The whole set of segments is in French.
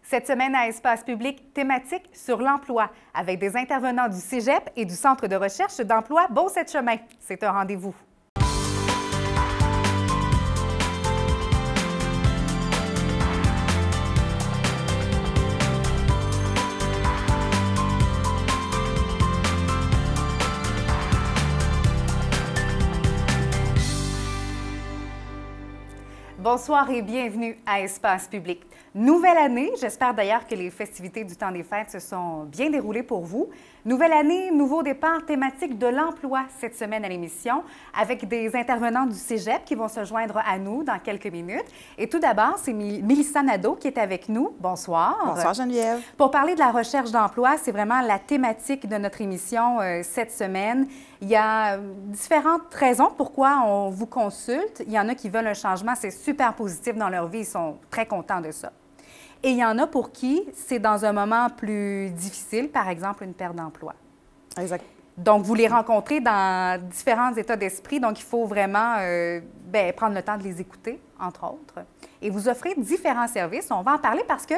Cette semaine à Espace Public, thématique sur l'emploi, avec des intervenants du Cégep et du Centre de recherche d'emploi Beauce-Chemin. C'est un rendez-vous. Bonsoir et bienvenue à Espace Public. Nouvelle année, j'espère d'ailleurs que les festivités du temps des fêtes se sont bien déroulées pour vous. Nouvelle année, nouveau départ thématique de l'emploi cette semaine à l'émission, avec des intervenants du Cégep qui vont se joindre à nous dans quelques minutes. Et tout d'abord, c'est Mélissa Nadeau qui est avec nous. Bonsoir. Bonsoir Geneviève. Pour parler de la recherche d'emploi, c'est vraiment la thématique de notre émission cette semaine. Il y a différentes raisons pourquoi on vous consulte. Il y en a qui veulent un changement, c'est super positif dans leur vie, ils sont très contents de ça. Et il y en a pour qui c'est dans un moment plus difficile, par exemple une perte d'emploi. Exact. Donc, vous les rencontrez dans différents états d'esprit, donc il faut vraiment prendre le temps de les écouter, entre autres. Et vous offrez différents services. On va en parler parce que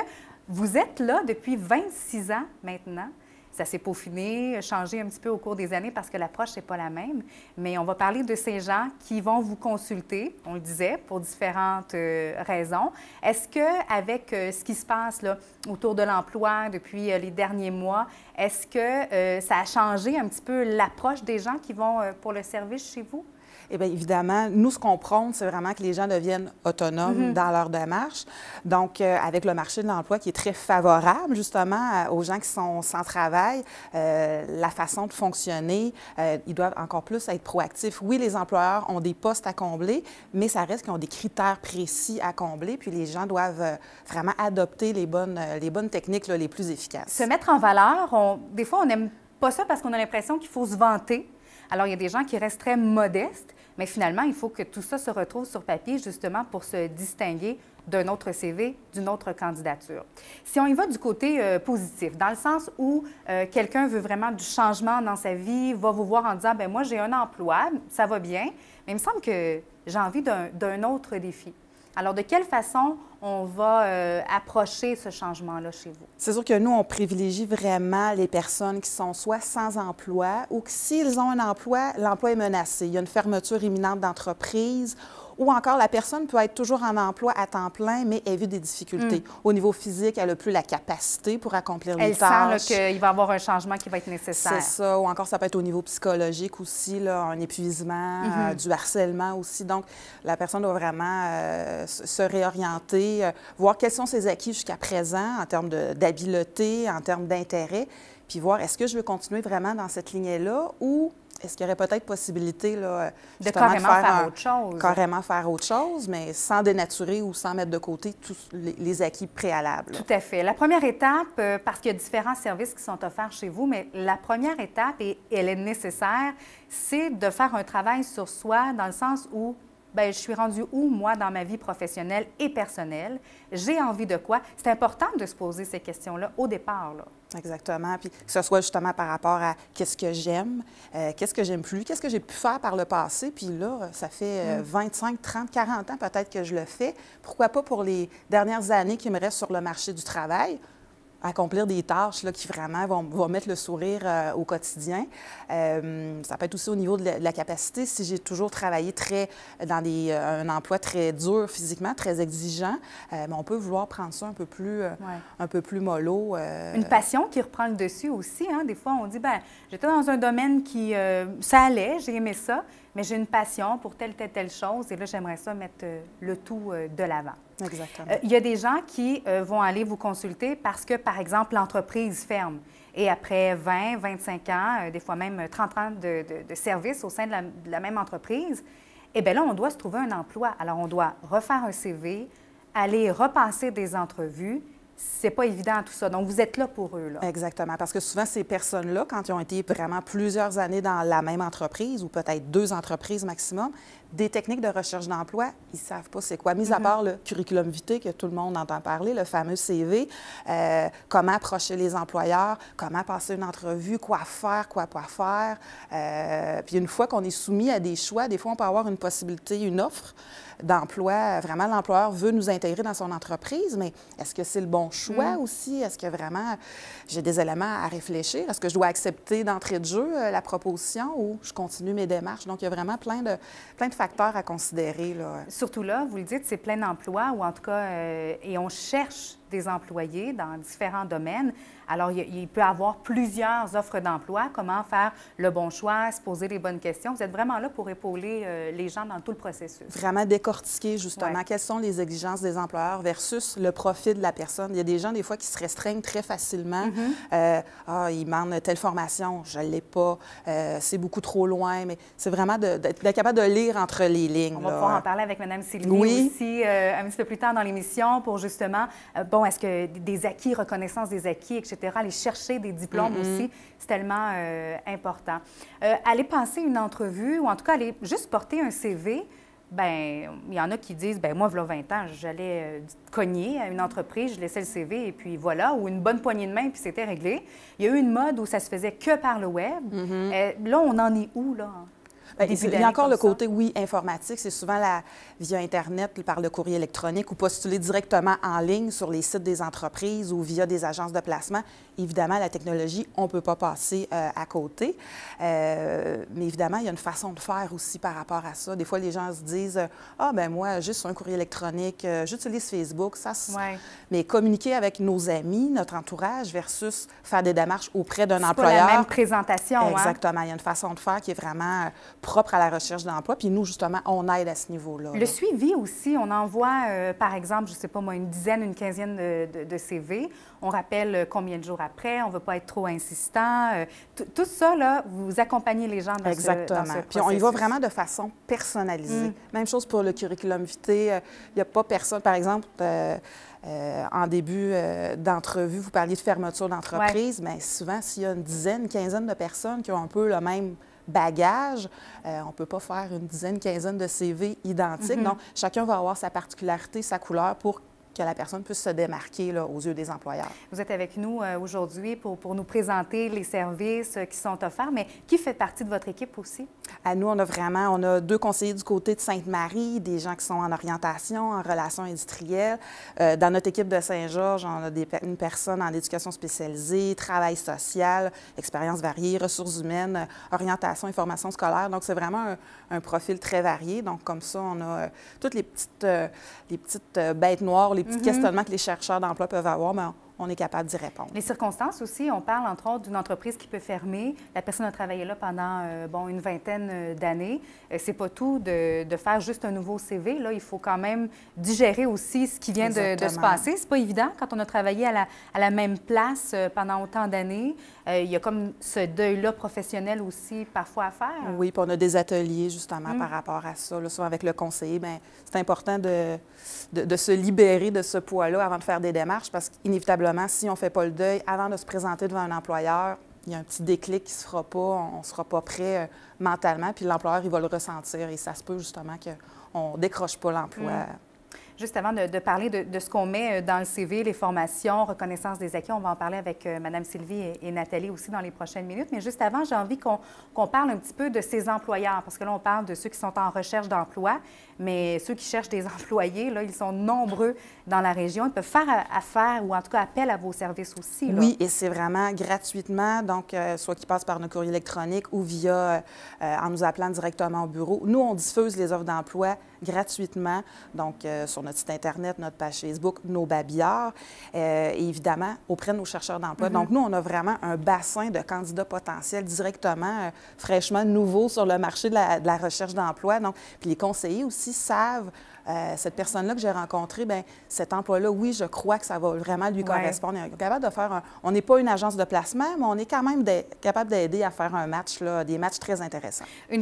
vous êtes là depuis 26 ans maintenant. Ça s'est peaufiné, changé un petit peu au cours des années parce que l'approche n'est pas la même. Mais on va parler de ces gens qui vont vous consulter, on le disait, pour différentes raisons. Est-ce qu'avec ce qui se passe là, autour de l'emploi depuis les derniers mois, est-ce que ça a changé un petit peu l'approche des gens qui vont pour le service chez vous? Eh bien, évidemment, nous, ce qu'on prône, c'est vraiment que les gens deviennent autonomes dans leur démarche. Donc, avec le marché de l'emploi qui est très favorable, justement, aux gens qui sont sans travail, la façon de fonctionner, ils doivent encore plus être proactifs. Oui, les employeurs ont des postes à combler, mais ça reste qu'ils ont des critères précis à combler, puis les gens doivent vraiment adopter les bonnes techniques là, les plus efficaces. Se mettre en valeur, des fois, on n'aime pas ça parce qu'on a l'impression qu'il faut se vanter. Alors, il y a des gens qui restent très modestes, mais finalement, il faut que tout ça se retrouve sur papier justement pour se distinguer d'un autre CV, d'une autre candidature. Si on y va du côté positif, dans le sens où quelqu'un veut vraiment du changement dans sa vie, va vous voir en disant, bien moi, j'ai un emploi, ça va bien, mais il me semble que j'ai envie d'un autre défi. Alors, de quelle façon on va approcher ce changement-là chez vous? C'est sûr que nous, on privilégie vraiment les personnes qui sont soit sans emploi ou que s'ils ont un emploi, l'emploi est menacé. Il y a une fermeture imminente d'entreprise ou encore la personne peut être toujours en emploi à temps plein, mais elle vit des difficultés. Au niveau physique, elle n'a plus la capacité pour accomplir les tâches. Elle sent qu'il va y avoir un changement qui va être nécessaire. C'est ça. Ou encore, ça peut être au niveau psychologique aussi, là, un épuisement, du harcèlement aussi. Donc, la personne doit vraiment se réorienter, voir quels sont ses acquis jusqu'à présent en termes d'habileté, en termes d'intérêt, puis voir est-ce que je veux continuer vraiment dans cette lignée-là ou est-ce qu'il y aurait peut-être possibilité là, de carrément faire autre chose? Carrément faire autre chose, mais sans dénaturer ou sans mettre de côté tous les acquis préalables. Tout à fait. La première étape, parce qu'il y a différents services qui sont offerts chez vous, mais la première étape, et elle est nécessaire, c'est de faire un travail sur soi dans le sens où bien, je suis rendue où, moi, dans ma vie professionnelle et personnelle? J'ai envie de quoi? C'est important de se poser ces questions-là au départ, là. Exactement. Puis que ce soit justement par rapport à qu'est-ce que j'aime, qu'est-ce que j'aime plus, qu'est-ce que j'ai pu faire par le passé. Puis là, ça fait 25, 30, 40 ans peut-être que je le fais. Pourquoi pas pour les dernières années qui me restent sur le marché du travail? Accomplir des tâches là, qui vraiment vont mettre le sourire au quotidien. Ça peut être aussi au niveau de la capacité. Si j'ai toujours travaillé dans un emploi très dur physiquement, très exigeant, on peut vouloir prendre ça un peu plus mollo. Une passion qui reprend le dessus aussi. Hein? Des fois, on dit, bien, j'étais dans un domaine qui, ça allait, j'ai aimé ça, mais j'ai une passion pour telle chose et là, j'aimerais ça mettre le tout de l'avant. Exactement. Il y a des gens qui vont aller vous consulter parce que, par exemple, l'entreprise ferme. Et après 20, 25 ans, des fois même 30 ans de service au sein de la même entreprise, eh bien là, on doit se trouver un emploi. Alors, on doit refaire un CV, aller repasser des entrevues. C'est pas évident tout ça. Donc, vous êtes là pour eux, là. Exactement. Parce que souvent, ces personnes-là, quand ils ont été vraiment plusieurs années dans la même entreprise ou peut-être 2 entreprises maximum, des techniques de recherche d'emploi, ils ne savent pas c'est quoi. Mis à part le curriculum vitae que tout le monde entend parler, le fameux CV, comment approcher les employeurs, comment passer une entrevue, quoi faire, quoi pas faire. Puis une fois qu'on est soumis à des choix, des fois, on peut avoir une possibilité, une offre d'emploi. Vraiment, l'employeur veut nous intégrer dans son entreprise, mais est-ce que c'est le bon choix aussi? Est-ce que vraiment j'ai des éléments à réfléchir? Est-ce que je dois accepter d'entrée de jeu la proposition ou je continue mes démarches? Donc, il y a vraiment plein de facteurs à considérer, là. Surtout là, vous le dites, c'est plein d'emplois, ou en tout cas, et on cherche des employés dans différents domaines. Alors, il peut y avoir plusieurs offres d'emploi. Comment faire le bon choix, se poser les bonnes questions? Vous êtes vraiment là pour épauler les gens dans tout le processus. Vraiment décortiquer, justement, quelles sont les exigences des employeurs versus le profil de la personne. Il y a des gens, des fois, qui se restreignent très facilement. Ils demandent telle formation, je ne l'ai pas, c'est beaucoup trop loin. Mais c'est vraiment d'être capable de lire entre les lignes. On va pouvoir en parler avec Mme Sylvie aussi un petit peu plus tard dans l'émission pour justement, est-ce que des acquis, reconnaissance des acquis, etc., aller chercher des diplômes aussi, c'est tellement important. Aller passer une entrevue, ou en tout cas aller juste porter un CV, bien, il y en a qui disent, bien, moi, voilà 20 ans, j'allais cogner à une entreprise, je laissais le CV et puis voilà, ou une bonne poignée de main puis c'était réglé. Il y a eu une mode où ça se faisait que par le web. Là, on en est où, là? Il y a encore le côté, oui, informatique. C'est souvent via Internet, par le courrier électronique ou postuler directement en ligne sur les sites des entreprises ou via des agences de placement. Évidemment, la technologie, on ne peut pas passer à côté. Mais évidemment, il y a une façon de faire aussi par rapport à ça. Des fois, les gens se disent « Ah, ben moi, juste un courrier électronique, j'utilise Facebook. » Mais communiquer avec nos amis, notre entourage, versus faire des démarches auprès d'un employeur. C'est pas la même présentation. Exactement. Il y a une façon de faire qui est vraiment propre à la recherche d'emploi. Puis nous, justement, on aide à ce niveau-là. Le suivi aussi, on envoie, par exemple, je ne sais pas moi, une dizaine, une quinzaine de CV. On rappelle combien de jours après, on ne veut pas être trop insistant. Tout ça, là, vous accompagnez les gens dans Exactement. ce Puis on y va vraiment de façon personnalisée. Même chose pour le curriculum vitae. Il n'y a pas personne, par exemple... en début d'entrevue, vous parliez de fermeture d'entreprise, mais souvent, s'il y a une dizaine, une quinzaine de personnes qui ont un peu le même bagage, on ne peut pas faire une dizaine, quinzaine de CV identiques. Donc, chacun va avoir sa particularité, sa couleur pour que la personne puisse se démarquer là, aux yeux des employeurs. Vous êtes avec nous aujourd'hui pour nous présenter les services qui sont offerts, mais qui fait partie de votre équipe aussi? À nous, on a 2 conseillers du côté de Sainte-Marie, des gens qui sont en orientation, en relations industrielles. Dans notre équipe de Saint-Georges, on a une personne en éducation spécialisée, travail social, expériences variées, ressources humaines, orientation et formation scolaire. Donc, c'est vraiment un profil très varié. Donc, comme ça, on a toutes les petites bêtes noires, les petits questionnements que les chercheurs d'emploi peuvent avoir, mais on est capable d'y répondre. Les circonstances aussi, on parle entre autres d'une entreprise qui peut fermer. La personne a travaillé là pendant une vingtaine d'années. C'est pas tout de faire juste un nouveau CV. Là, il faut quand même digérer aussi ce qui vient de se passer. C'est pas évident quand on a travaillé à la même place pendant autant d'années. Il y a comme ce deuil-là professionnel aussi parfois à faire. Oui, puis on a des ateliers justement par rapport à ça. Là, souvent avec le conseiller, bien, c'est important de se libérer de ce poids-là avant de faire des démarches parce qu'inévitablement, si on ne fait pas le deuil avant de se présenter devant un employeur, il y a un petit déclic qui ne se fera pas, on ne sera pas prêt mentalement, puis l'employeur, il va le ressentir et ça se peut justement qu'on ne décroche pas l'emploi. Juste avant de parler de ce qu'on met dans le CV, les formations, reconnaissance des acquis, on va en parler avec Mme Sylvie et Nathalie aussi dans les prochaines minutes. Mais juste avant, j'ai envie qu'on parle un petit peu de ces employeurs, parce que là, on parle de ceux qui sont en recherche d'emploi, mais ceux qui cherchent des employés, là, ils sont nombreux dans la région. Ils peuvent faire affaire ou en tout cas appel à vos services aussi. Là. Oui, et c'est vraiment gratuitement, donc soit qu'ils passent par nos courriers électroniques ou via en nous appelant directement au bureau. Nous, on diffuse les offres d'emploi gratuitement, donc sur notre site Internet, notre page Facebook, nos babillards, et évidemment auprès de nos chercheurs d'emploi. Donc, nous, on a vraiment un bassin de candidats potentiels directement, fraîchement nouveaux sur le marché de la recherche d'emploi. Donc, puis les conseillers aussi savent cette personne-là que j'ai rencontrée, bien, cet emploi-là, oui, je crois que ça va vraiment lui correspondre. On est capable de faire on n'est pas une agence de placement, mais on est quand même capable d'aider à faire un match, là, des matchs très intéressants. Un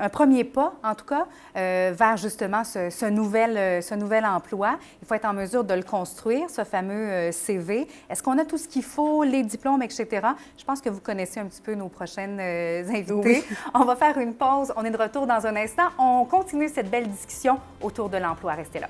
premier pas, en tout cas, vers justement ce nouvel emploi. Il faut être en mesure de le construire, ce fameux CV. Est-ce qu'on a tout ce qu'il faut, les diplômes, etc.? Je pense que vous connaissez un petit peu nos prochaines invitées. Oui. On va faire une pause. On est de retour dans un instant. On continue cette belle discussion autour de l'emploi. Restez là.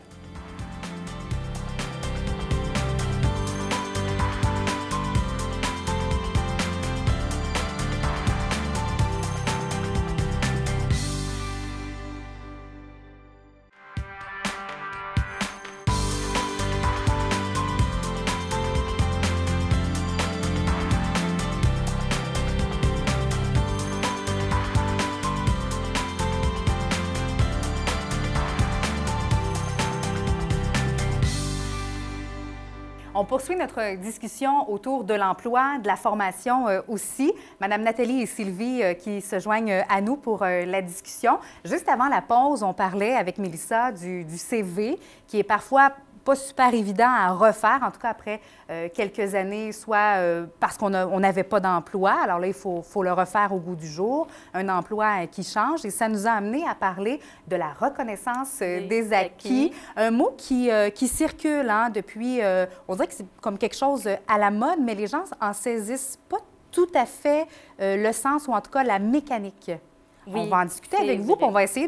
On poursuit notre discussion autour de l'emploi, de la formation aussi. Madame Nathalie et Sylvie qui se joignent à nous pour la discussion. Juste avant la pause, on parlait avec Mélissa du CV qui est parfois pas super évident à refaire, en tout cas après quelques années, soit parce qu'on n'avait pas d'emploi. Alors là, il faut le refaire au goût du jour, un emploi qui change. Et ça nous a amené à parler de la reconnaissance des acquis. Un mot qui circule depuis, on dirait que c'est comme quelque chose à la mode, mais les gens en saisissent pas tout à fait le sens, ou en tout cas la mécanique. Oui, on va en discuter avec vous, puis on va essayer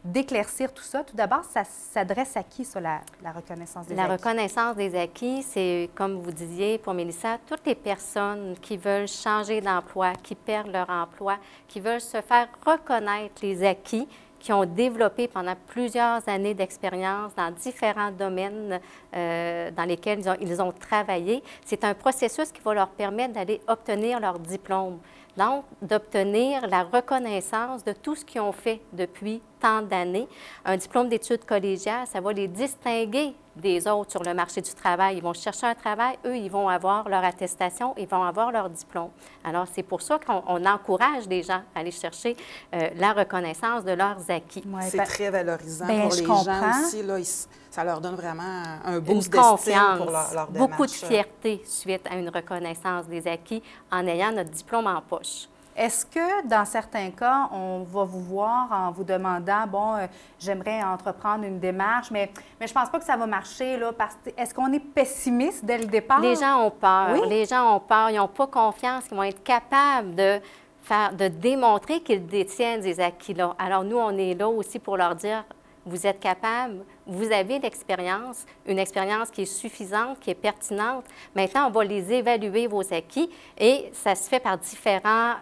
d'éclaircir tout ça. Tout d'abord, ça s'adresse à qui, ça, la reconnaissance des acquis? La reconnaissance des acquis, c'est, comme vous disiez pour Mélissa, toutes les personnes qui veulent changer d'emploi, qui perdent leur emploi, qui veulent se faire reconnaître les acquis qui ont développé pendant plusieurs années d'expérience dans différents domaines dans lesquels ils ont travaillé. C'est un processus qui va leur permettre d'aller obtenir leur diplôme. Donc, d'obtenir la reconnaissance de tout ce qu'ils ont fait depuis tant d'années. Un diplôme d'études collégiales, ça va les distinguer des autres sur le marché du travail. Ils vont chercher un travail, eux, ils vont avoir leur attestation, ils vont avoir leur diplôme. Alors, c'est pour ça qu'on encourage les gens à aller chercher la reconnaissance de leurs acquis. Ouais, c'est très valorisant pour les gens aussi. Là, ça leur donne vraiment un boost d'estime pour leur démarche. Beaucoup de fierté suite à une reconnaissance des acquis en ayant notre diplôme en poche. Est-ce que, dans certains cas, on va vous voir en vous demandant, bon, j'aimerais entreprendre une démarche, mais je ne pense pas que ça va marcher, là, parce que est-ce qu'on est pessimiste dès le départ? Les gens ont peur. Oui? Les gens ont peur. Ils n'ont pas confiance qu'ils vont être capables de démontrer qu'ils détiennent ces acquis-là. Alors, nous, on est là aussi pour leur dire, vous êtes capable, vous avez l'expérience, une expérience qui est suffisante, qui est pertinente. Maintenant, on va les évaluer, vos acquis, et ça se fait par différents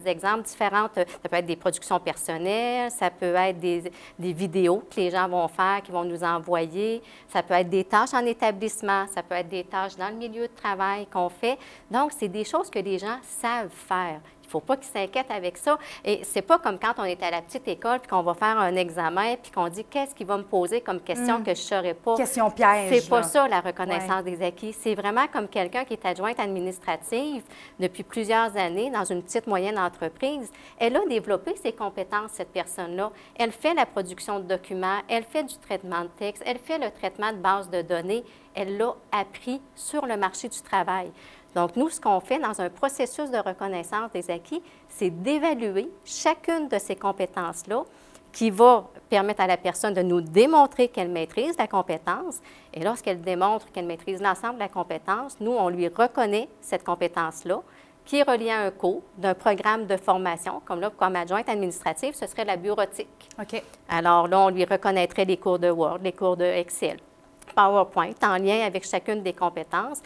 exemples, différentes. Ça peut être des productions personnelles, ça peut être des vidéos que les gens vont faire, qui vont nous envoyer, ça peut être des tâches en établissement, ça peut être des tâches dans le milieu de travail qu'on fait. Donc, c'est des choses que les gens savent faire. Il ne faut pas qu'ils s'inquiètent avec ça. Et c'est pas comme quand on est à la petite école puis qu'on va faire un examen puis qu'on dit qu'est-ce qu'il va me poser comme question que je ne saurais pas. Question piège. C'est pas ça, la reconnaissance des acquis. C'est vraiment comme quelqu'un qui est adjointe administrative depuis plusieurs années dans une petite moyenne entreprise. Elle a développé ses compétences, cette personne-là. Elle fait la production de documents, elle fait du traitement de texte, elle fait le traitement de bases de données. Elle l'a appris sur le marché du travail. Donc, nous, ce qu'on fait dans un processus de reconnaissance des acquis, c'est d'évaluer chacune de ces compétences-là qui va permettre à la personne de nous démontrer qu'elle maîtrise la compétence. Et lorsqu'elle démontre qu'elle maîtrise l'ensemble de la compétence, nous, on lui reconnaît cette compétence-là qui est reliée à un cours d'un programme de formation, comme là, comme adjointe administrative, ce serait la bureautique. OK. Alors là, on lui reconnaîtrait les cours de Word, les cours de Excel, PowerPoint, en lien avec chacune des compétences.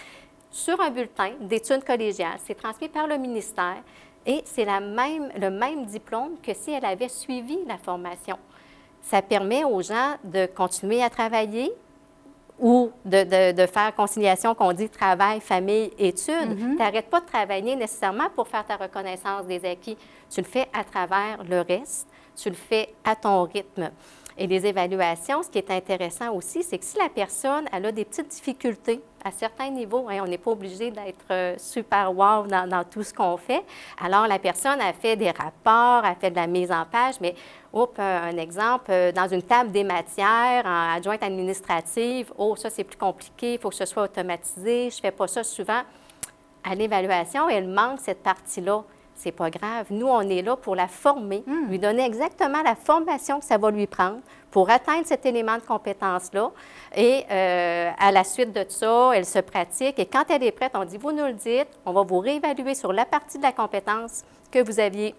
Sur un bulletin d'études collégiales. C'est transmis par le ministère et c'est le même diplôme que si elle avait suivi la formation. Ça permet aux gens de continuer à travailler ou de faire conciliation qu'on dit travail, famille, études. Tu n'arrêtes pas de travailler nécessairement pour faire ta reconnaissance des acquis. Tu le fais à travers le reste. Tu le fais à ton rythme. Et les évaluations, ce qui est intéressant aussi, c'est que si la personne elle a des petites difficultés à certains niveaux, hein, on n'est pas obligé d'être super wow dans tout ce qu'on fait. Alors, la personne a fait des rapports, a fait de la mise en page, mais un exemple, dans une table des matières, en adjointe administrative, ça, c'est plus compliqué, il faut que ce soit automatisé, je ne fais pas ça souvent. À l'évaluation, elle manque cette partie-là. C'est pas grave. Nous, on est là pour la former, lui donner exactement la formation que ça va lui prendre pour atteindre cet élément de compétence-là. Et à la suite de ça, elle se pratique. Et quand elle est prête, on dit, vous nous le dites, on va vous réévaluer sur la partie de la compétence que vous aviez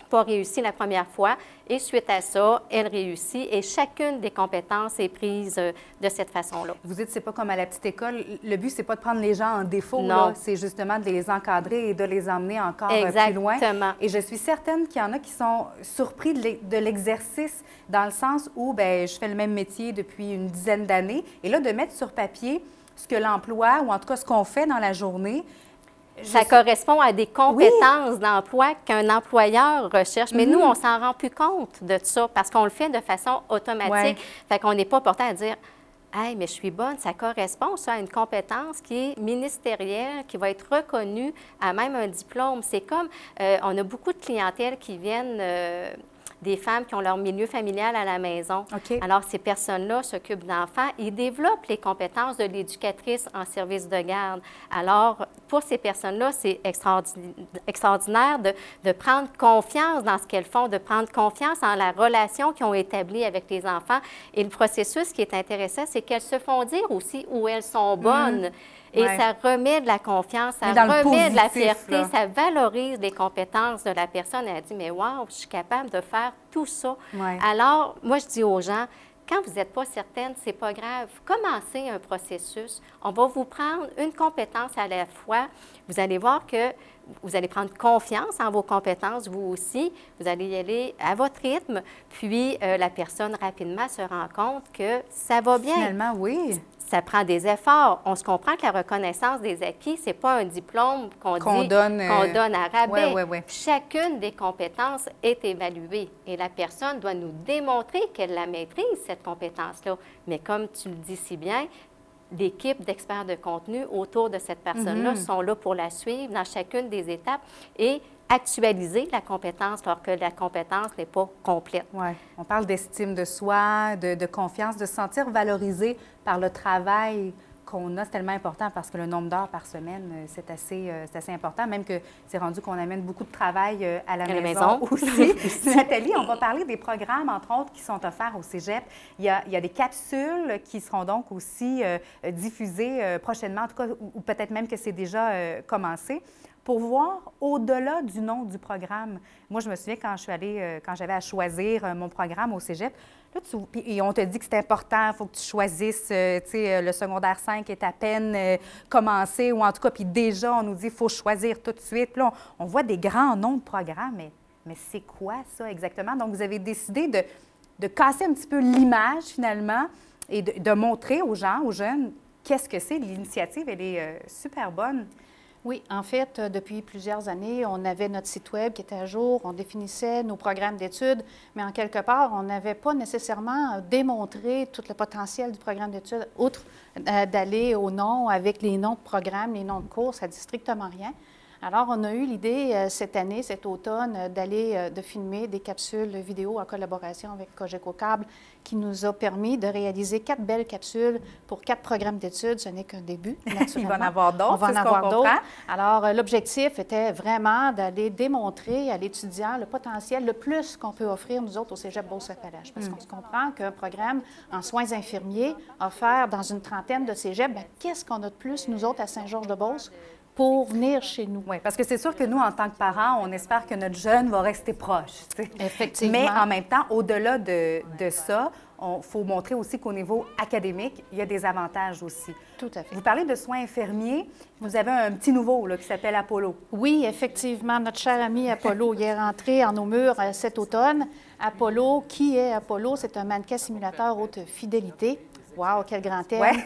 pas réussi la première fois. Et suite à ça, elle réussit. Et chacune des compétences est prise de cette façon-là. Vous dites, c'est pas comme à la petite école. Le but, c'est pas de prendre les gens en défaut. Non. C'est justement de les encadrer et de les emmener encore plus loin. Exactement. Et je suis certaine qu'il y en a qui sont surpris de l'exercice dans le sens où, bien, je fais le même métier depuis une dizaine d'années. Et là, de mettre sur papier ce que l'emploi, ou en tout cas ce qu'on fait dans la journée, ça correspond à des compétences d'emploi qu'un employeur recherche. Mais nous, on s'en rend plus compte de ça parce qu'on le fait de façon automatique. Fait qu'on n'est pas porté à dire « Hey, mais je suis bonne ». Ça correspond, ça, à une compétence qui est ministérielle, qui va être reconnue à même un diplôme. C'est comme, on a beaucoup de clientèle qui viennent... des femmes qui ont leur milieu familial à la maison. Okay. Alors, ces personnes-là s'occupent d'enfants. Ils développent les compétences de l'éducatrice en service de garde. Alors, pour ces personnes-là, c'est extraordinaire de prendre confiance dans ce qu'elles font, de prendre confiance en la relation qu'ils ont établie avec les enfants. Et le processus qui est intéressant, c'est qu'elles se font dire aussi où elles sont bonnes. Et ça remet de la confiance, ça remet de la fierté, là. Ça valorise les compétences de la personne. Elle dit, mais wow, je suis capable de faire tout ça. Alors, moi, je dis aux gens, quand vous n'êtes pas certaine, c'est pas grave. Commencez un processus. On va vous prendre une compétence à la fois. Vous allez voir que vous allez prendre confiance en vos compétences, vous aussi. Vous allez y aller à votre rythme. Puis, la personne, rapidement, se rend compte que ça va bien. Finalement, oui. Ça prend des efforts. On se comprend que la reconnaissance des acquis, ce n'est pas un diplôme qu'on donne à rabais. Chacune des compétences est évaluée et la personne doit nous démontrer qu'elle la maîtrise, cette compétence-là. Mais comme tu le dis si bien, l'équipe d'experts de contenu autour de cette personne-là sont là pour la suivre dans chacune des étapes et actualiser la compétence alors que la compétence n'est pas complète. Oui. On parle d'estime de soi, de confiance, de se sentir valorisé par le travail qu'on a. C'est tellement important parce que le nombre d'heures par semaine, c'est assez important, même que c'est rendu qu'on amène beaucoup de travail à la maison aussi. Nathalie, on va parler des programmes, entre autres, qui sont offerts au cégep. Il y a des capsules qui seront donc aussi diffusées prochainement, en tout cas, ou peut-être même que c'est déjà commencé. Pour voir au-delà du nom du programme. Moi, je me souviens quand j'avais à choisir mon programme au cégep, là, et on te dit que c'est important, il faut que tu choisisses, tu sais, le secondaire 5 est à peine commencé, ou en tout cas, puis déjà, on nous dit qu'il faut choisir tout de suite. Puis là, on voit des grands noms de programmes, mais c'est quoi ça exactement? Donc, vous avez décidé de casser un petit peu l'image, finalement, et de montrer aux gens, aux jeunes, qu'est-ce que c'est. L'initiative, elle est super bonne. Oui, en fait, depuis plusieurs années, on avait notre site Web qui était à jour, on définissait nos programmes d'études, mais en quelque part, on n'avait pas nécessairement démontré tout le potentiel du programme d'études, outre d'aller au nom avec les noms de programmes, les noms de cours, ça ne dit strictement rien. Alors, on a eu l'idée cette année, cet automne, de filmer des capsules vidéo en collaboration avec Cogeco Câble qui nous a permis de réaliser 4 belles capsules pour 4 programmes d'études. Ce n'est qu'un début, naturellement. Il va en avoir d'autres, on va en avoir d'autres. Alors, l'objectif était vraiment d'aller démontrer à l'étudiant le potentiel, le plus qu'on peut offrir, nous autres, au Cégep Beauce-Appalaches. Parce qu'on se comprend qu'un programme en soins infirmiers offert dans une trentaine de cégeps, bien, qu'est-ce qu'on a de plus, nous autres, à Saint-Georges-de-Beauce, pour venir chez nous. Oui, parce que c'est sûr que nous, en tant que parents, on espère que notre jeune va rester proche. T'sais. Effectivement. Mais en même temps, au-delà de ça, il faut montrer aussi qu'au niveau académique, il y a des avantages aussi. Tout à fait. Vous parlez de soins infirmiers. Vous avez un petit nouveau là, qui s'appelle Apollo. Oui, effectivement. Notre cher ami Apollo, il est rentré en nos murs cet automne. Apollo, qui est Apollo? C'est un mannequin simulateur haute fidélité. Wow, quel grand thème! Ouais.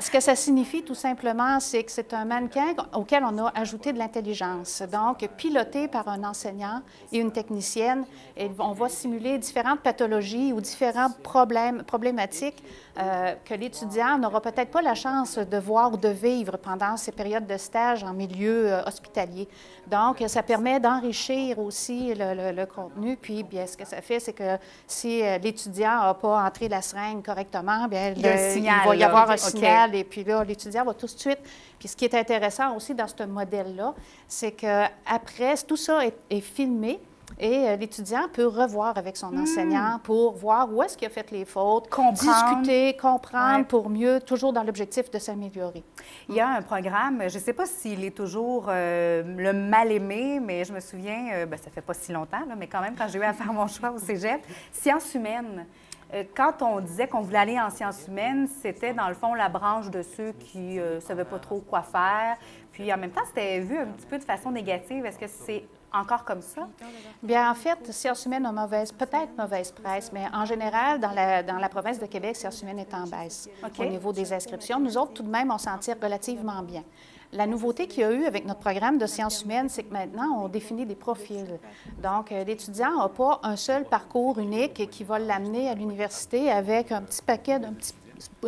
Ce que ça signifie, tout simplement, c'est que c'est un mannequin auquel on a ajouté de l'intelligence. Donc, piloté par un enseignant et une technicienne, et on va simuler différentes pathologies ou différents problématiques que l'étudiant n'aura peut-être pas la chance de voir ou de vivre pendant ces périodes de stage en milieu hospitalier. Donc, ça permet d'enrichir aussi le contenu. Puis, bien, ce que ça fait, c'est que si l'étudiant n'a pas entré la seringue correctement, bien, il va y avoir un signal. Et puis là, l'étudiant va tout de suite. Puis, ce qui est intéressant aussi dans ce modèle-là, c'est qu'après, tout ça est filmé. Et l'étudiant peut revoir avec son enseignant pour voir où est-ce qu'il a fait les fautes, discuter, comprendre pour mieux, toujours dans l'objectif de s'améliorer. Il y a un programme, je ne sais pas s'il est toujours le mal-aimé, mais je me souviens, ça fait pas si longtemps, là, mais quand même, quand j'ai eu à faire mon choix au cégep, sciences humaines. Quand on disait qu'on voulait aller en sciences humaines, c'était dans le fond la branche de ceux qui ne savaient pas trop quoi faire. Puis en même temps, c'était vu un petit peu de façon négative. Est-ce que c'est encore comme ça? Bien, en fait, sciences humaines ont peut-être mauvaise presse, mais en général, dans la province de Québec, sciences humaines est en baisse au niveau des inscriptions. Nous autres, tout de même, on s'en tire relativement bien. La nouveauté qu'il y a eu avec notre programme de sciences humaines, c'est que maintenant, on définit des profils. Donc, l'étudiant n'a pas un seul parcours unique qui va l'amener à l'université avec un petit paquet,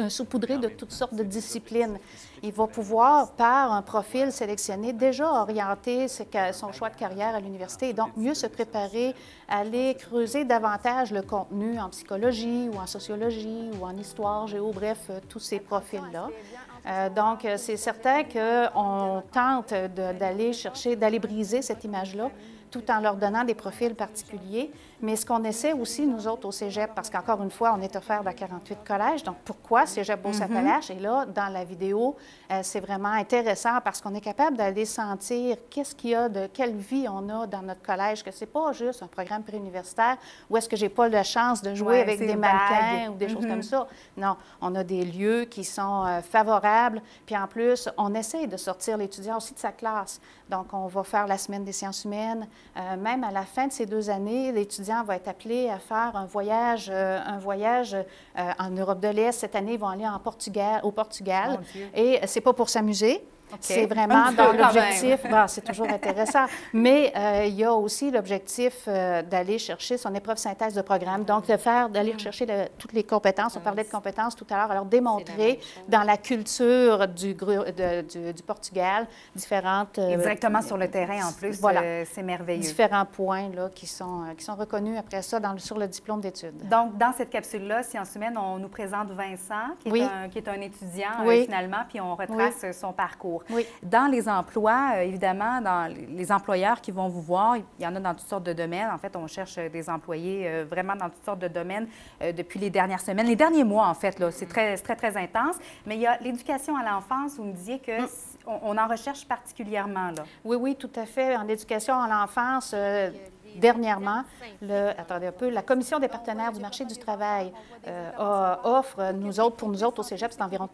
saupoudré de toutes sortes de disciplines. Il va pouvoir, par un profil sélectionné, déjà orienter son choix de carrière à l'université et donc mieux se préparer, aller creuser davantage le contenu en psychologie ou en sociologie ou en histoire, géo, bref, tous ces profils-là. Donc, c'est certain qu'on tente d'aller briser cette image-là tout en leur donnant des profils particuliers. Mais ce qu'on essaie aussi, nous autres, au cégep, parce qu'encore une fois, on est offert dans 48 collèges, donc pourquoi cégep Beauce-Appalaches? Et là, dans la vidéo, c'est vraiment intéressant parce qu'on est capable d'aller sentir qu'est-ce qu'il y a, quelle vie on a dans notre collège, que c'est pas juste un programme préuniversitaire où est-ce que j'ai pas la chance de jouer avec des mannequins ou des choses comme ça. Non, on a des lieux qui sont favorables, puis en plus, on essaie de sortir l'étudiant aussi de sa classe. Donc, on va faire la semaine des sciences humaines. Même à la fin de ces 2 années, l'étudiant va être appelé à faire un voyage en Europe de l'Est. Cette année, ils vont aller au Portugal. Et c'est pas pour s'amuser. Okay. C'est vraiment dans l'objectif, c'est toujours intéressant, mais il y a aussi l'objectif d'aller chercher son épreuve synthèse de programme, donc d'aller chercher toutes les compétences. On parlait de compétences tout à l'heure, alors démontrer dans la culture du Portugal différentes... Directement sur le terrain en plus, voilà, c'est merveilleux. Différents points là, qui sont reconnus après ça sur le diplôme d'études. Donc, dans cette capsule-là, Sciences humaines, on nous présente Vincent, qui est un étudiant finalement, puis on retrace son parcours. Oui. Dans les emplois, évidemment, dans les employeurs qui vont vous voir, il y en a dans toutes sortes de domaines. En fait, on cherche des employés vraiment dans toutes sortes de domaines depuis les dernières semaines, les derniers mois, en fait. C'est très, très, très intense. Mais il y a l'éducation à l'enfance. Vous me disiez qu'on en recherche particulièrement, là. Oui, oui, tout à fait. En éducation à l'enfance... Dernièrement, la Commission des partenaires du marché du travail offre, pour nous autres au cégep, c'est environ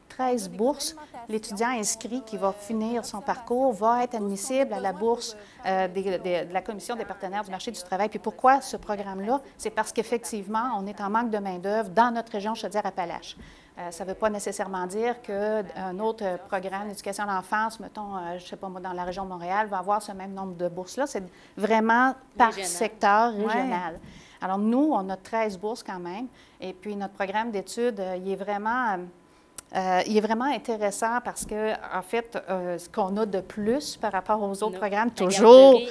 13 bourses. L'étudiant inscrit qui va finir son parcours va être admissible à la bourse de la Commission des partenaires du marché du travail. Puis pourquoi ce programme-là? C'est parce qu'effectivement, on est en manque de main-d'œuvre dans notre région Chaudière-Appalaches. Ça ne veut pas nécessairement dire qu'un autre programme d'éducation à l'enfance, mettons, je ne sais pas moi, dans la région de Montréal, va avoir ce même nombre de bourses-là. C'est vraiment par secteur régional. Ouais. Alors, nous, on a 13 bourses quand même. Et puis, notre programme d'études, il est vraiment intéressant parce que, en fait, ce qu'on a de plus par rapport aux autres programmes, toujours,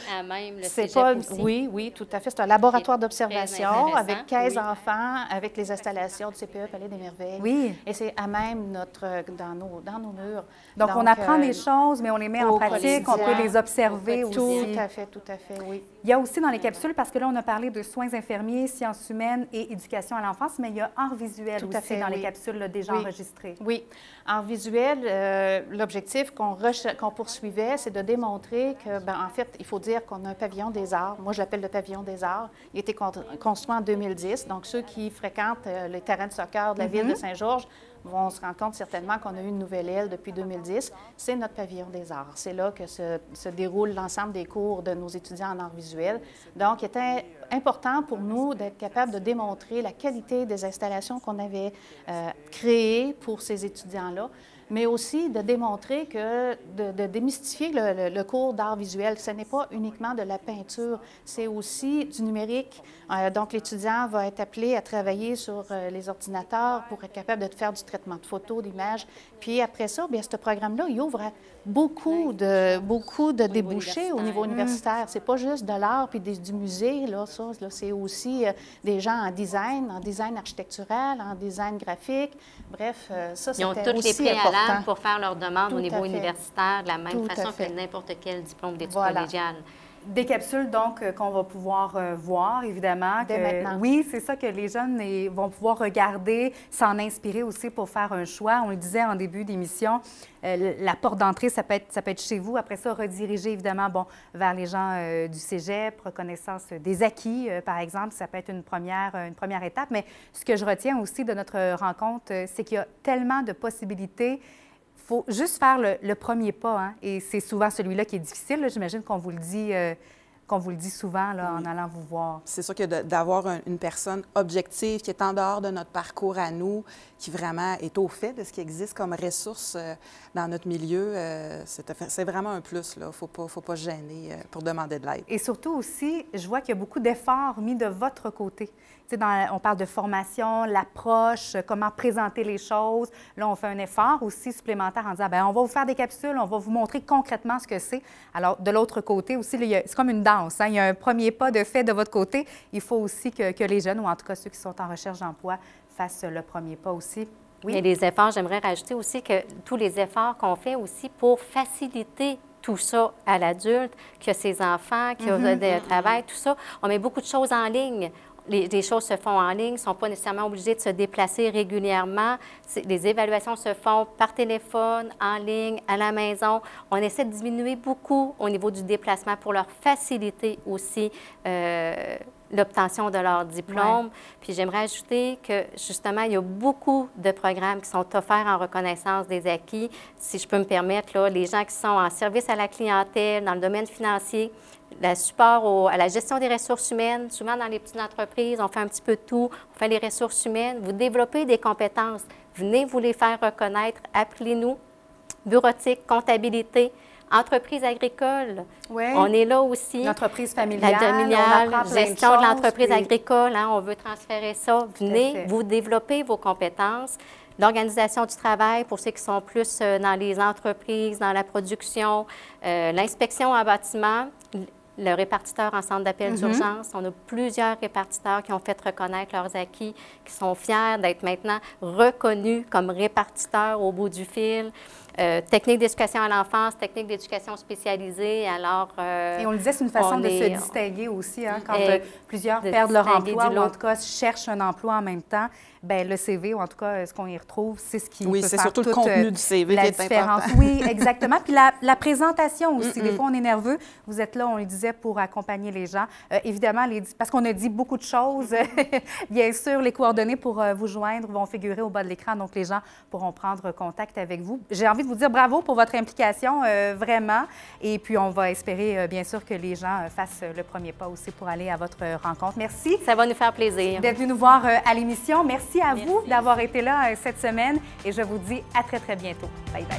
c'est pas... Oui, oui, tout à fait. C'est un laboratoire d'observation avec 15 enfants, avec les installations du CPE Palais des Merveilles. Oui. Et c'est à même dans nos murs. Donc on apprend des choses, mais on les met en pratique, on peut les observer aussi. Tout à fait, oui. Il y a aussi dans les capsules, parce que là, on a parlé de soins infirmiers, sciences humaines et éducation à l'enfance, mais il y a art visuel aussi dans les capsules là, déjà enregistrées. Oui. Art visuel, l'objectif qu'on poursuivait, c'est de démontrer que, en fait, il faut dire qu'on a un pavillon des arts. Moi, je l'appelle le pavillon des arts. Il a été construit en 2010. Donc, ceux qui fréquentent les terrains de soccer de la ville de Saint-Georges vont se rendre compte certainement qu'on a eu une nouvelle aile depuis 2010. C'est notre pavillon des arts. C'est là que se déroule l'ensemble des cours de nos étudiants en arts visuels. Donc, il était important pour nous d'être capable de démontrer la qualité des installations qu'on avait créées pour ces étudiants-là, mais aussi de démontrer de démystifier le cours d'art visuel. Ce n'est pas uniquement de la peinture, c'est aussi du numérique. Donc, l'étudiant va être appelé à travailler sur les ordinateurs pour être capable de faire du traitement de photos, d'images. Puis après ça, bien, ce programme-là, il ouvre beaucoup de débouchés au niveau universitaire. C'est pas juste de l'art puis du musée, là, ça, là, c'est aussi des gens en design architectural, en design graphique. Bref, ça, c'était aussi important. Ils ont tous les préalables pour faire leur demande au niveau universitaire de la même façon que n'importe quel diplôme d'études collégiales. Des capsules, donc, qu'on va pouvoir voir, évidemment. Dès maintenant. Oui, c'est ça que les jeunes vont pouvoir regarder, s'en inspirer aussi pour faire un choix. On le disait en début d'émission, la porte d'entrée, ça peut être chez vous. Après ça, rediriger, évidemment, vers les gens du cégep, reconnaissance des acquis, par exemple. Ça peut être une première étape. Mais ce que je retiens aussi de notre rencontre, c'est qu'il y a tellement de possibilités. Il faut juste faire le premier pas, hein? Et c'est souvent celui-là qui est difficile. J'imagine qu'on vous le dit souvent là, en allant vous voir. C'est sûr que d'avoir une personne objective qui est en dehors de notre parcours à nous, qui vraiment est au fait de ce qui existe comme ressources dans notre milieu, c'est vraiment un plus. Il ne faut pas se gêner pour demander de l'aide. Et surtout aussi, je vois qu'il y a beaucoup d'efforts mis de votre côté. On parle de formation, l'approche, comment présenter les choses. Là, on fait un effort aussi supplémentaire en disant, bien, on va vous faire des capsules, on va vous montrer concrètement ce que c'est. Alors, de l'autre côté aussi, c'est comme une danse. Hein? Il y a un premier pas de fait de votre côté. Il faut aussi que les jeunes, ou en tout cas ceux qui sont en recherche d'emploi, fassent le premier pas aussi. Oui. Mais les efforts, j'aimerais rajouter aussi que tous les efforts qu'on fait aussi pour faciliter tout ça à l'adulte, que ses enfants, qui ont des travail, tout ça, on met beaucoup de choses en ligne. Les choses se font en ligne, ne sont pas nécessairement obligés de se déplacer régulièrement. Les évaluations se font par téléphone, en ligne, à la maison. On essaie de diminuer beaucoup au niveau du déplacement pour leur faciliter aussi l'obtention de leur diplôme. Ouais. Puis j'aimerais ajouter que, justement, il y a beaucoup de programmes qui sont offerts en reconnaissance des acquis. Si je peux me permettre, là, les gens qui sont en service à la clientèle, dans le domaine financier, le support à la gestion des ressources humaines. Souvent, dans les petites entreprises, on fait un petit peu de tout. On fait les ressources humaines. Vous développez des compétences. Venez vous les faire reconnaître. Appelez-nous. Bureautique, comptabilité, entreprise agricole. Oui. On est là aussi. L'entreprise familiale. La dominiale, gestion de l'entreprise agricole. Hein, on veut transférer ça. Venez vous développer vos compétences. L'organisation du travail, pour ceux qui sont plus dans les entreprises, dans la production, l'inspection en bâtiment, le répartiteur en centre d'appel d'urgence. On a plusieurs répartiteurs qui ont fait reconnaître leurs acquis, qui sont fiers d'être maintenant reconnus comme répartiteurs au bout du fil. Technique d'éducation à l'enfance, technique d'éducation spécialisée. Alors, et on le disait, c'est une façon de se distinguer aussi, hein, quand plusieurs perdent leur emploi ou en tout cas cherchent un emploi en même temps. Bien, le CV, ou en tout cas, ce qu'on y retrouve, c'est ce qui peut c'est faire surtout toute le contenu du CV la qui est différence. important. Oui, exactement. Puis la présentation aussi. Des fois, on est nerveux. Vous êtes là, on le disait, pour accompagner les gens. Évidemment, parce qu'on a dit beaucoup de choses, bien sûr, les coordonnées pour vous joindre vont figurer au bas de l'écran, donc les gens pourront prendre contact avec vous. J'ai envie de vous dire bravo pour votre implication, vraiment. Et puis, on va espérer, bien sûr, que les gens fassent le premier pas aussi pour aller à votre rencontre. Merci. Ça va nous faire plaisir. D'être venu nous voir à l'émission. Merci à vous d'avoir été là cette semaine et je vous dis à très, très bientôt. Bye bye.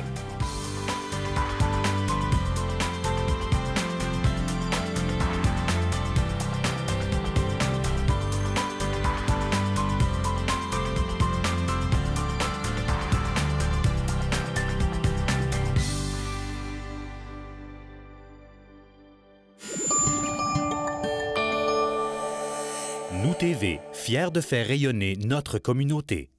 Nous TV, fiers de faire rayonner notre communauté.